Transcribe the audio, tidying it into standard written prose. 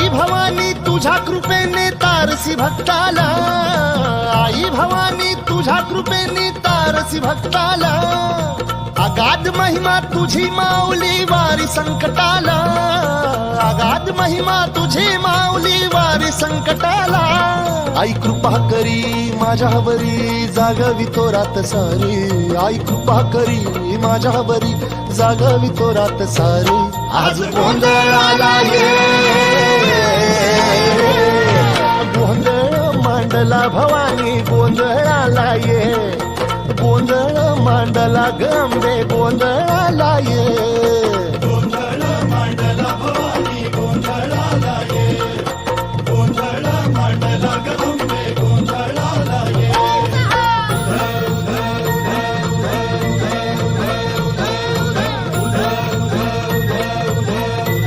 आई भवानी तुझ्या कृपेने तारसी भक्ताला, आई भवानी तुझ्या कृपेने तारसी भक्ताला, अगाध महिमा तुझी माऊली वारी संकटाला, अगाध महिमा तुझी माऊली वारी संकटाला. आई कृपा करी माझ्यावरी जागवी तो रात सारी, आई कृपा करी माझ्यावरी जागवी तो रात सारी. आज गोंधळाला ये, गोंधळ मांडला भवानी गोंधळाला ये, गोंधळ मांडला गंबे गोंधळाला ये.